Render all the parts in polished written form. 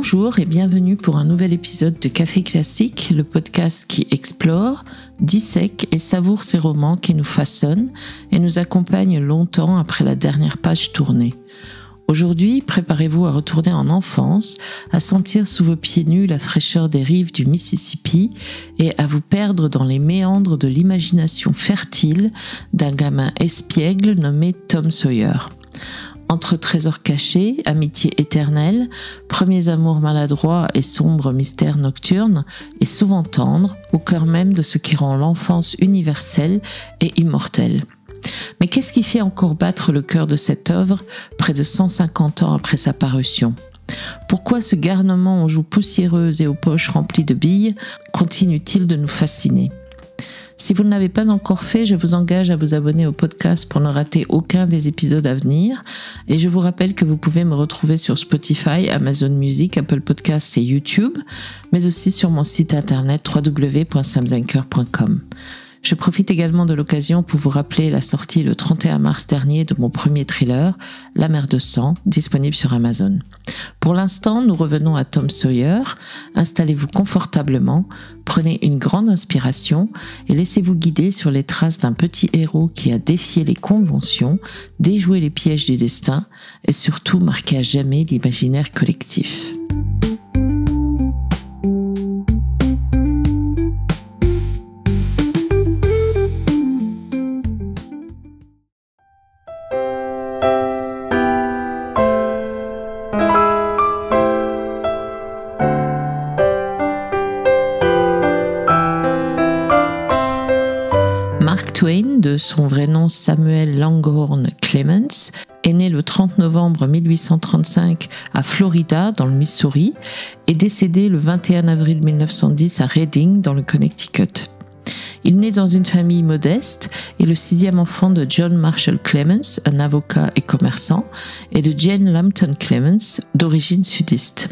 Bonjour et bienvenue pour un nouvel épisode de Café Classique, le podcast qui explore, dissèque et savoure ces romans qui nous façonnent et nous accompagnent longtemps après la dernière page tournée. Aujourd'hui, préparez-vous à retourner en enfance, à sentir sous vos pieds nus la fraîcheur des rives du Mississippi et à vous perdre dans les méandres de l'imagination fertile d'un gamin espiègle nommé Tom Sawyer. Entre trésors cachés, amitié éternelle, premiers amours maladroits et sombres mystères nocturnes, et souvent tendres, au cœur même de ce qui rend l'enfance universelle et immortelle. Mais qu'est-ce qui fait encore battre le cœur de cette œuvre près de 150 ans après sa parution ? Pourquoi ce garnement aux joues poussiéreuses et aux poches remplies de billes continue-t-il de nous fasciner ? Si vous ne l'avez pas encore fait, je vous engage à vous abonner au podcast pour ne rater aucun des épisodes à venir. Et je vous rappelle que vous pouvez me retrouver sur Spotify, Amazon Music, Apple Podcasts et YouTube, mais aussi sur mon site internet www.samzenker.com. Je profite également de l'occasion pour vous rappeler la sortie le 31 mars dernier de mon premier thriller, La mer de sang, disponible sur Amazon. Pour l'instant, nous revenons à Tom Sawyer. Installez-vous confortablement, prenez une grande inspiration et laissez-vous guider sur les traces d'un petit héros qui a défié les conventions, déjoué les pièges du destin et surtout marqué à jamais l'imaginaire collectif. Mark Twain, de son vrai nom Samuel Langhorne Clemens, est né le 30 novembre 1835 à Florida, dans le Missouri, et décédé le 21 avril 1910 à Reading, dans le Connecticut. Il naît dans une famille modeste et le sixième enfant de John Marshall Clemens, un avocat et commerçant, et de Jane Lampton Clemens, d'origine sudiste.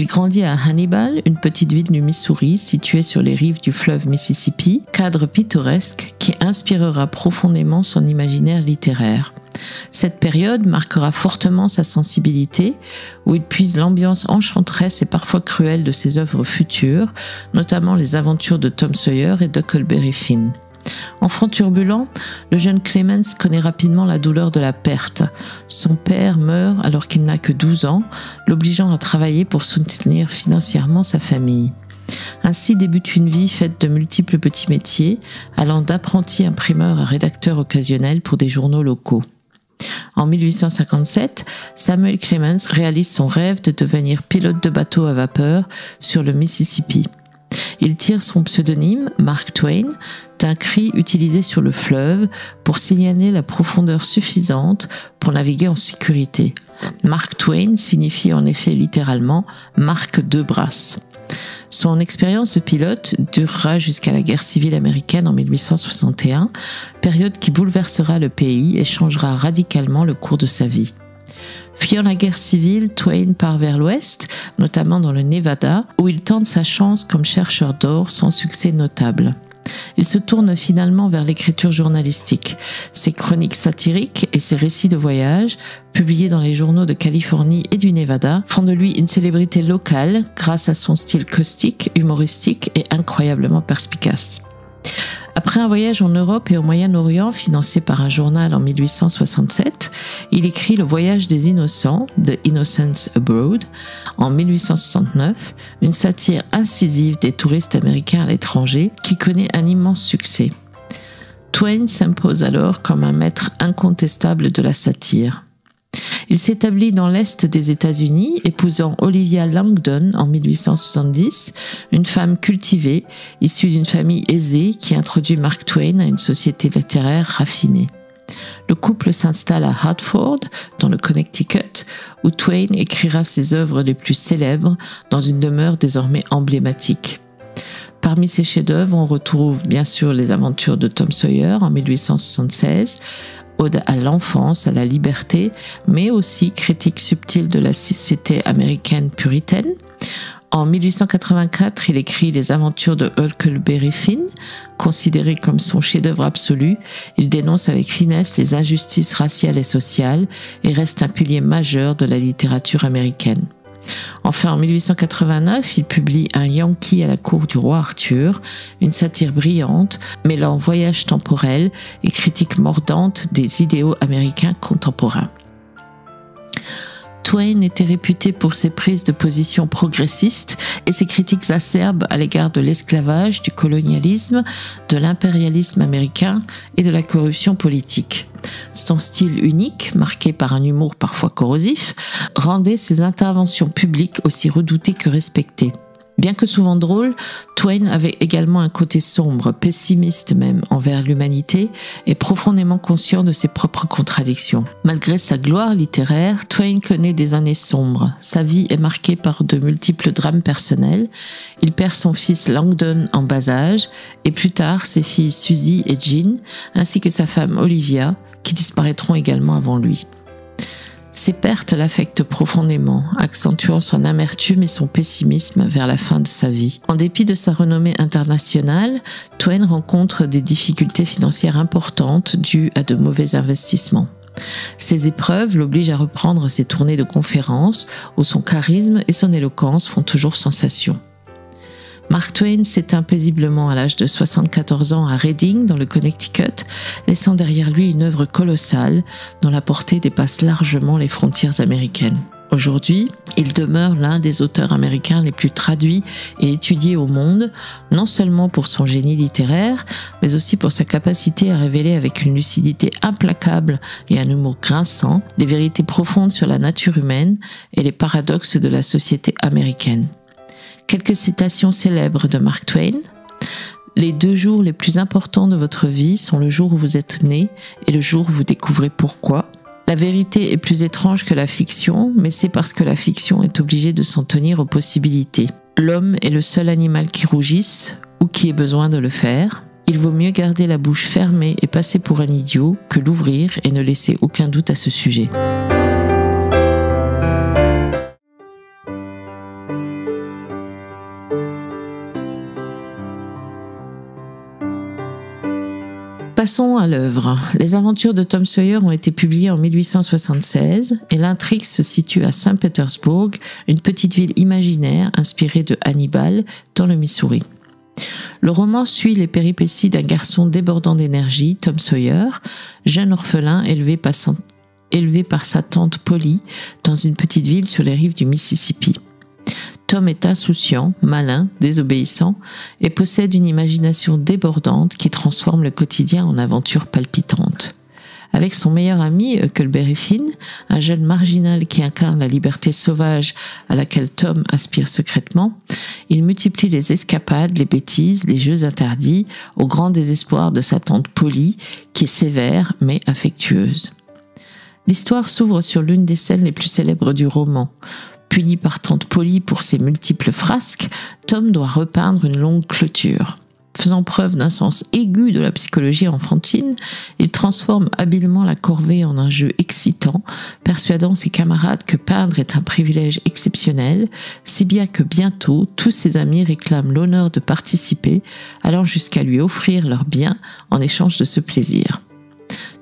Il grandit à Hannibal, une petite ville du Missouri située sur les rives du fleuve Mississippi, cadre pittoresque qui inspirera profondément son imaginaire littéraire. Cette période marquera fortement sa sensibilité, où il puise l'ambiance enchanteresse et parfois cruelle de ses œuvres futures, notamment les aventures de Tom Sawyer et d'Huckleberry Finn. Enfant turbulent, le jeune Clemens connaît rapidement la douleur de la perte. Son père meurt alors qu'il n'a que 12 ans, l'obligeant à travailler pour soutenir financièrement sa famille. Ainsi débute une vie faite de multiples petits métiers, allant d'apprenti imprimeur à rédacteur occasionnel pour des journaux locaux. En 1857, Samuel Clemens réalise son rêve de devenir pilote de bateau à vapeur sur le Mississippi. Il tire son pseudonyme, Mark Twain, d'un cri utilisé sur le fleuve pour signaler la profondeur suffisante pour naviguer en sécurité. Mark Twain signifie en effet littéralement « Marc de Brasse ». Son expérience de pilote durera jusqu'à la guerre civile américaine en 1861, période qui bouleversera le pays et changera radicalement le cours de sa vie. Fuyant la guerre civile, Twain part vers l'ouest, notamment dans le Nevada, où il tente sa chance comme chercheur d'or sans succès notable. Il se tourne finalement vers l'écriture journalistique. Ses chroniques satiriques et ses récits de voyage, publiés dans les journaux de Californie et du Nevada, font de lui une célébrité locale grâce à son style caustique, humoristique et incroyablement perspicace. Après un voyage en Europe et au Moyen-Orient financé par un journal en 1867, il écrit Le Voyage des Innocents, The Innocents Abroad, en 1869, une satire incisive des touristes américains à l'étranger qui connaît un immense succès. Twain s'impose alors comme un maître incontestable de la satire. Il s'établit dans l'Est des États-Unis, épousant Olivia Langdon en 1870, une femme cultivée, issue d'une famille aisée qui introduit Mark Twain à une société littéraire raffinée. Le couple s'installe à Hartford, dans le Connecticut, où Twain écrira ses œuvres les plus célèbres dans une demeure désormais emblématique. Parmi ses chefs-d'œuvre, on retrouve bien sûr les aventures de Tom Sawyer en 1876, ode à l'enfance, à la liberté, mais aussi critique subtile de la société américaine puritaine. En 1884, il écrit Les aventures de Huckleberry Finn, considéré comme son chef-d'œuvre absolu. Il dénonce avec finesse les injustices raciales et sociales et reste un pilier majeur de la littérature américaine. Enfin, en 1889, il publie Un Yankee à la cour du roi Arthur, une satire brillante, mêlant voyage temporel et critique mordante des idéaux américains contemporains. Twain était réputé pour ses prises de position progressistes et ses critiques acerbes à l'égard de l'esclavage, du colonialisme, de l'impérialisme américain et de la corruption politique. Son style unique, marqué par un humour parfois corrosif, rendait ses interventions publiques aussi redoutées que respectées. Bien que souvent drôle, Twain avait également un côté sombre, pessimiste même, envers l'humanité et profondément conscient de ses propres contradictions. Malgré sa gloire littéraire, Twain connaît des années sombres. Sa vie est marquée par de multiples drames personnels. Il perd son fils Langdon en bas âge et plus tard ses filles Susie et Jean, ainsi que sa femme Olivia, qui disparaîtront également avant lui. Ces pertes l'affectent profondément, accentuant son amertume et son pessimisme vers la fin de sa vie. En dépit de sa renommée internationale, Twain rencontre des difficultés financières importantes dues à de mauvais investissements. Ces épreuves l'obligent à reprendre ses tournées de conférences où son charisme et son éloquence font toujours sensation. Mark Twain s'éteint paisiblement à l'âge de 74 ans à Reading, dans le Connecticut, laissant derrière lui une œuvre colossale dont la portée dépasse largement les frontières américaines. Aujourd'hui, il demeure l'un des auteurs américains les plus traduits et étudiés au monde, non seulement pour son génie littéraire, mais aussi pour sa capacité à révéler avec une lucidité implacable et un humour grinçant les vérités profondes sur la nature humaine et les paradoxes de la société américaine. Quelques citations célèbres de Mark Twain. « Les 2 jours les plus importants de votre vie sont le jour où vous êtes né et le jour où vous découvrez pourquoi. La vérité est plus étrange que la fiction, mais c'est parce que la fiction est obligée de s'en tenir aux possibilités. L'homme est le seul animal qui rougisse ou qui ait besoin de le faire. Il vaut mieux garder la bouche fermée et passer pour un idiot que l'ouvrir et ne laisser aucun doute à ce sujet. » Passons à l'œuvre. Les aventures de Tom Sawyer ont été publiées en 1876 et l'intrigue se situe à Saint-Pétersbourg, une petite ville imaginaire inspirée de Hannibal dans le Missouri. Le roman suit les péripéties d'un garçon débordant d'énergie, Tom Sawyer, jeune orphelin élevé par sa tante Polly dans une petite ville sur les rives du Mississippi. Tom est insouciant, malin, désobéissant et possède une imagination débordante qui transforme le quotidien en aventure palpitante. Avec son meilleur ami, Huckleberry Finn, un jeune marginal qui incarne la liberté sauvage à laquelle Tom aspire secrètement, il multiplie les escapades, les bêtises, les jeux interdits, au grand désespoir de sa tante Polly, qui est sévère mais affectueuse. L'histoire s'ouvre sur l'une des scènes les plus célèbres du roman. Puni par tante Polly pour ses multiples frasques, Tom doit repeindre une longue clôture. Faisant preuve d'un sens aigu de la psychologie enfantine, il transforme habilement la corvée en un jeu excitant, persuadant ses camarades que peindre est un privilège exceptionnel, si bien que bientôt tous ses amis réclament l'honneur de participer, allant jusqu'à lui offrir leurs biens en échange de ce plaisir.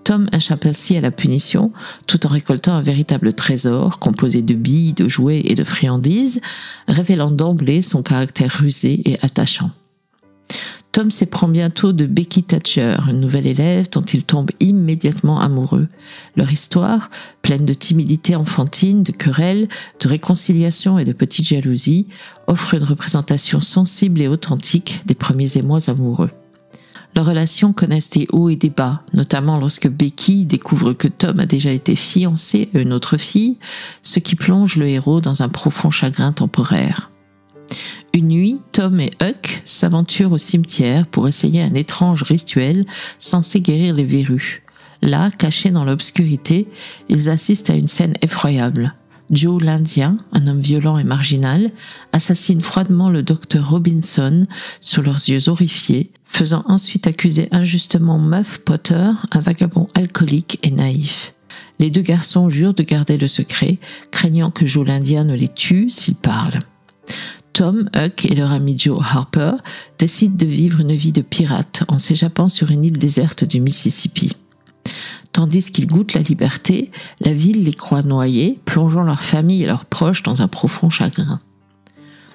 Tom échappe ainsi à la punition, tout en récoltant un véritable trésor composé de billes, de jouets et de friandises, révélant d'emblée son caractère rusé et attachant. Tom s'éprend bientôt de Becky Thatcher, une nouvelle élève dont il tombe immédiatement amoureux. Leur histoire, pleine de timidité enfantine, de querelles, de réconciliation et de petites jalousies, offre une représentation sensible et authentique des premiers émois amoureux. Leurs relations connaissent des hauts et des bas, notamment lorsque Becky découvre que Tom a déjà été fiancé à une autre fille, ce qui plonge le héros dans un profond chagrin temporaire. Une nuit, Tom et Huck s'aventurent au cimetière pour essayer un étrange rituel censé guérir les verrues. Là, cachés dans l'obscurité, ils assistent à une scène effroyable. Joe l'Indien, un homme violent et marginal, assassine froidement le docteur Robinson sous leurs yeux horrifiés, faisant ensuite accuser injustement Muff Potter, un vagabond alcoolique et naïf. Les 2 garçons jurent de garder le secret, craignant que Joe l'Indien ne les tue s'ils parlent. Tom, Huck et leur ami Joe Harper décident de vivre une vie de pirate en s'échappant sur une île déserte du Mississippi. Tandis qu'ils goûtent la liberté, la ville les croit noyés, plongeant leur famille et leurs proches dans un profond chagrin.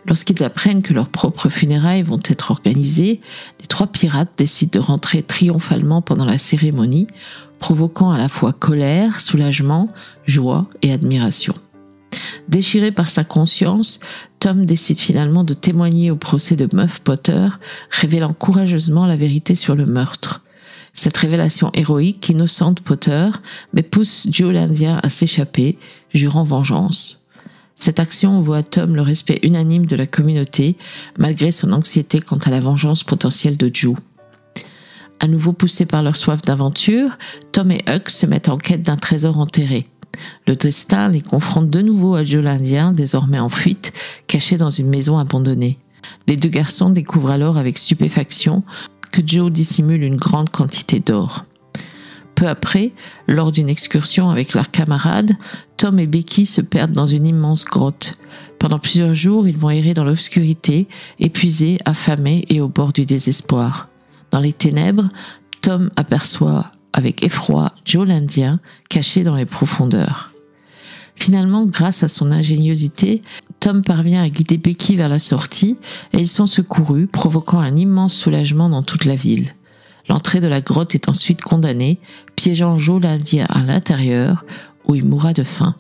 Lorsqu'ils apprennent que leurs propres funérailles vont être organisées, les 3 pirates décident de rentrer triomphalement pendant la cérémonie, provoquant à la fois colère, soulagement, joie et admiration. Déchiré par sa conscience, Tom décide finalement de témoigner au procès de Muff Potter, révélant courageusement la vérité sur le meurtre. Cette révélation héroïque innocente Potter, mais pousse Joe l'Indien à s'échapper, jurant vengeance. Cette action vaut à Tom le respect unanime de la communauté, malgré son anxiété quant à la vengeance potentielle de Joe. À nouveau poussés par leur soif d'aventure, Tom et Huck se mettent en quête d'un trésor enterré. Le destin les confronte de nouveau à Joe l'Indien, désormais en fuite, caché dans une maison abandonnée. Les 2 garçons découvrent alors avec stupéfaction que Joe dissimule une grande quantité d'or. Peu après, lors d'une excursion avec leurs camarades, Tom et Becky se perdent dans une immense grotte. Pendant plusieurs jours, ils vont errer dans l'obscurité, épuisés, affamés et au bord du désespoir. Dans les ténèbres, Tom aperçoit avec effroi Joe l'Indien caché dans les profondeurs. Finalement, grâce à son ingéniosité, Tom parvient à guider Becky vers la sortie et ils sont secourus, provoquant un immense soulagement dans toute la ville. L'entrée de la grotte est ensuite condamnée, piégeant Joe l'Indien à l'intérieur, où il mourra de faim.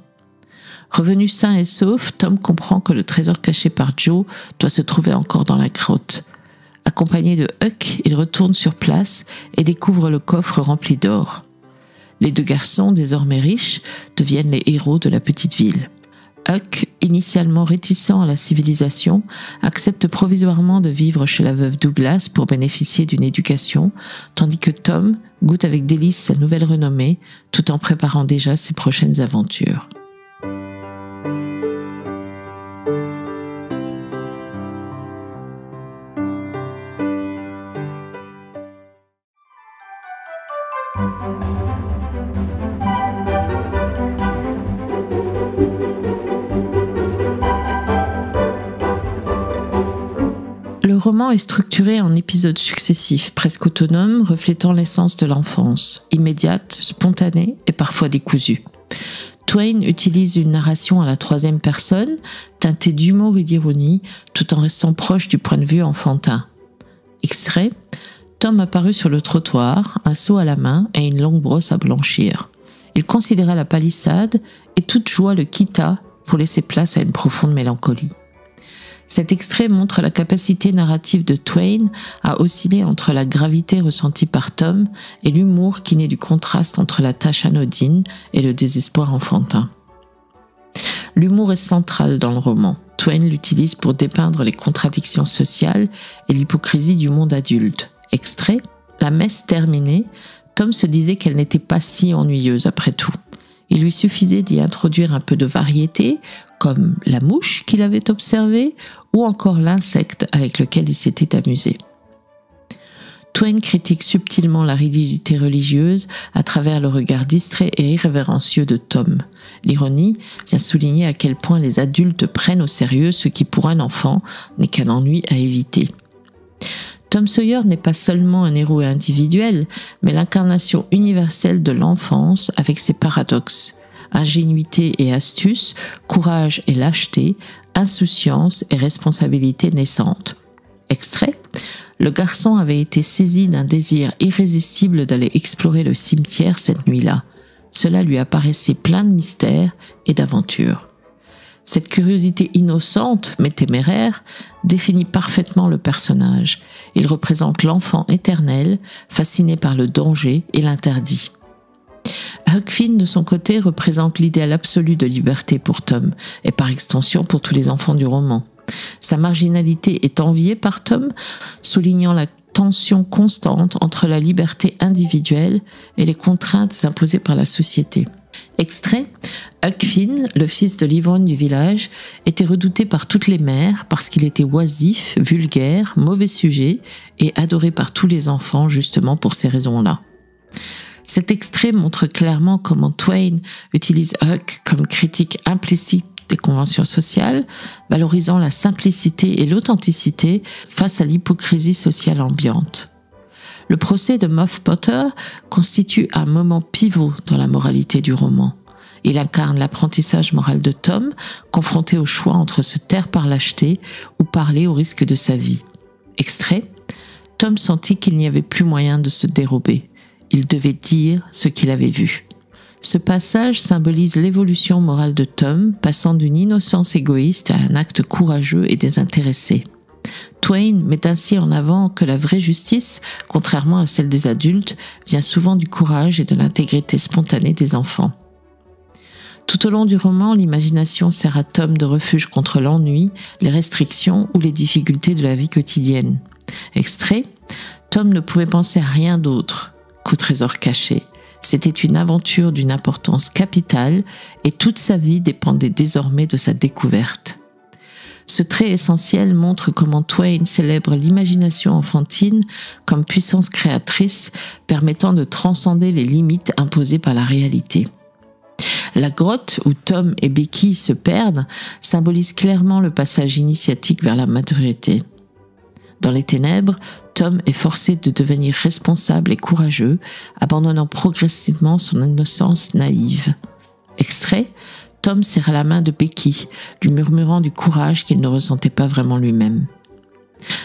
Revenu sain et sauf, Tom comprend que le trésor caché par Joe doit se trouver encore dans la grotte. Accompagné de Huck, il retourne sur place et découvre le coffre rempli d'or. Les 2 garçons, désormais riches, deviennent les héros de la petite ville. Huck, initialement réticent à la civilisation, accepte provisoirement de vivre chez la veuve Douglas pour bénéficier d'une éducation, tandis que Tom goûte avec délice sa nouvelle renommée, tout en préparant déjà ses prochaines aventures. Le roman est structuré en épisodes successifs, presque autonomes, reflétant l'essence de l'enfance, immédiate, spontanée et parfois décousue. Twain utilise une narration à la 3e personne, teintée d'humour et d'ironie, tout en restant proche du point de vue enfantin. Extrait : Tom apparut sur le trottoir, un seau à la main et une longue brosse à blanchir. Il considéra la palissade et toute joie le quitta pour laisser place à une profonde mélancolie. Cet extrait montre la capacité narrative de Twain à osciller entre la gravité ressentie par Tom et l'humour qui naît du contraste entre la tâche anodine et le désespoir enfantin. L'humour est central dans le roman. Twain l'utilise pour dépeindre les contradictions sociales et l'hypocrisie du monde adulte. Extrait : La messe terminée, Tom se disait qu'elle n'était pas si ennuyeuse après tout. Il lui suffisait d'y introduire un peu de variété, comme la mouche qu'il avait observée ou encore l'insecte avec lequel il s'était amusé. Twain critique subtilement la rigidité religieuse à travers le regard distrait et irrévérencieux de Tom. L'ironie vient souligner à quel point les adultes prennent au sérieux ce qui pour un enfant n'est qu'un ennui à éviter. Tom Sawyer n'est pas seulement un héros individuel, mais l'incarnation universelle de l'enfance avec ses paradoxes. Ingénuité et astuce, courage et lâcheté, insouciance et responsabilité naissante. Extrait : Le garçon avait été saisi d'un désir irrésistible d'aller explorer le cimetière cette nuit-là. Cela lui apparaissait plein de mystères et d'aventures. Cette curiosité innocente, mais téméraire, définit parfaitement le personnage. Il représente l'enfant éternel, fasciné par le danger et l'interdit. Huck Finn, de son côté, représente l'idéal absolu de liberté pour Tom, et par extension pour tous les enfants du roman. Sa marginalité est enviée par Tom, soulignant la tension constante entre la liberté individuelle et les contraintes imposées par la société. Extrait : Huck Finn, le fils de l'ivrogne du village, était redouté par toutes les mères parce qu'il était oisif, vulgaire, mauvais sujet et adoré par tous les enfants justement pour ces raisons-là. Cet extrait montre clairement comment Twain utilise Huck comme critique implicite des conventions sociales, valorisant la simplicité et l'authenticité face à l'hypocrisie sociale ambiante. Le procès de Muff Potter constitue un moment pivot dans la moralité du roman. Il incarne l'apprentissage moral de Tom, confronté au choix entre se taire par lâcheté ou parler au risque de sa vie. Extrait : Tom sentit qu'il n'y avait plus moyen de se dérober. Il devait dire ce qu'il avait vu. Ce passage symbolise l'évolution morale de Tom, passant d'une innocence égoïste à un acte courageux et désintéressé. Twain met ainsi en avant que la vraie justice, contrairement à celle des adultes, vient souvent du courage et de l'intégrité spontanée des enfants. Tout au long du roman, l'imagination sert à Tom de refuge contre l'ennui, les restrictions ou les difficultés de la vie quotidienne. Extrait : Tom ne pouvait penser à rien d'autre qu'au trésor caché. C'était une aventure d'une importance capitale et toute sa vie dépendait désormais de sa découverte. Ce trait essentiel montre comment Twain célèbre l'imagination enfantine comme puissance créatrice permettant de transcender les limites imposées par la réalité. La grotte où Tom et Becky se perdent symbolise clairement le passage initiatique vers la maturité. Dans les ténèbres, Tom est forcé de devenir responsable et courageux, abandonnant progressivement son innocence naïve. Extrait : Tom serra la main de Becky, lui murmurant du courage qu'il ne ressentait pas vraiment lui-même.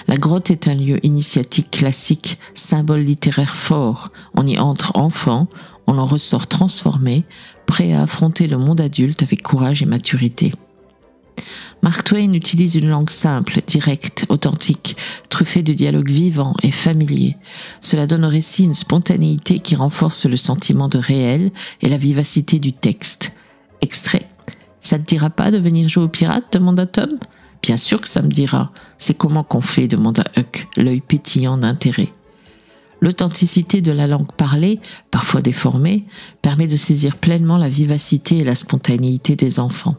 La grotte est un lieu initiatique classique, symbole littéraire fort. On y entre enfant, on en ressort transformé, prêt à affronter le monde adulte avec courage et maturité. Mark Twain utilise une langue simple, directe, authentique, truffée de dialogues vivants et familiers. Cela donne au récit une spontanéité qui renforce le sentiment de réel et la vivacité du texte. Extrait : Ça te dira pas de venir jouer aux pirates ? Demanda Tom. Bien sûr que ça me dira. C'est comment qu'on fait ? Demanda Huck, l'œil pétillant d'intérêt. L'authenticité de la langue parlée, parfois déformée, permet de saisir pleinement la vivacité et la spontanéité des enfants.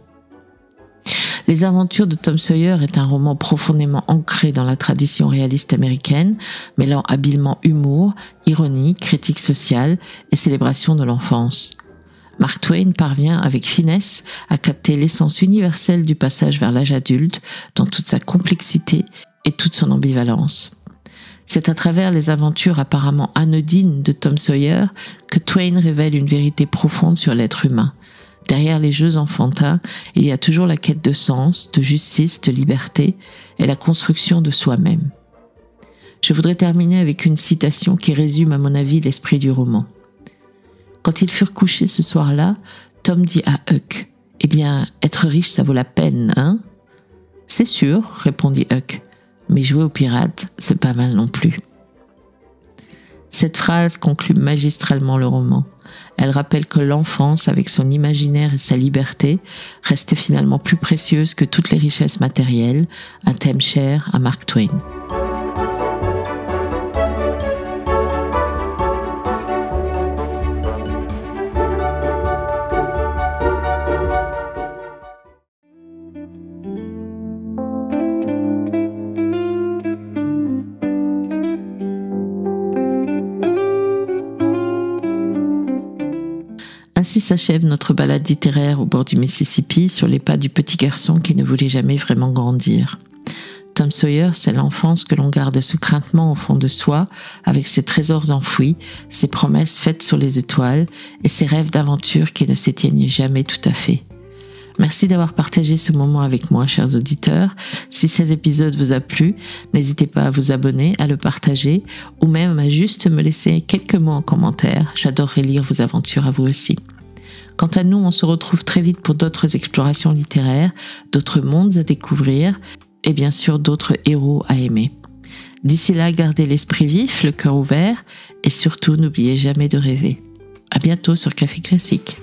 Les aventures de Tom Sawyer est un roman profondément ancré dans la tradition réaliste américaine, mêlant habilement humour, ironie, critique sociale et célébration de l'enfance. Mark Twain parvient avec finesse à capter l'essence universelle du passage vers l'âge adulte dans toute sa complexité et toute son ambivalence. C'est à travers les aventures apparemment anodines de Tom Sawyer que Twain révèle une vérité profonde sur l'être humain. Derrière les jeux enfantins, il y a toujours la quête de sens, de justice, de liberté et la construction de soi-même. Je voudrais terminer avec une citation qui résume à mon avis l'esprit du roman. Quand ils furent couchés ce soir-là, Tom dit à Huck : « Eh bien, être riche, ça vaut la peine, hein ?»« C'est sûr, » répondit Huck, « mais jouer aux pirates, c'est pas mal non plus. » Cette phrase conclut magistralement le roman. Elle rappelle que l'enfance, avec son imaginaire et sa liberté, reste finalement plus précieuse que toutes les richesses matérielles, un thème cher à Mark Twain. Ainsi s'achève notre balade littéraire au bord du Mississippi sur les pas du petit garçon qui ne voulait jamais vraiment grandir. Tom Sawyer, c'est l'enfance que l'on garde secrètement au fond de soi, avec ses trésors enfouis, ses promesses faites sur les étoiles et ses rêves d'aventure qui ne s'éteignent jamais tout à fait. Merci d'avoir partagé ce moment avec moi, chers auditeurs. Si cet épisode vous a plu, n'hésitez pas à vous abonner, à le partager ou même à juste me laisser quelques mots en commentaire. J'adorerais lire vos aventures à vous aussi. Quant à nous, on se retrouve très vite pour d'autres explorations littéraires, d'autres mondes à découvrir et bien sûr d'autres héros à aimer. D'ici là, gardez l'esprit vif, le cœur ouvert et surtout n'oubliez jamais de rêver. À bientôt sur Café Classique.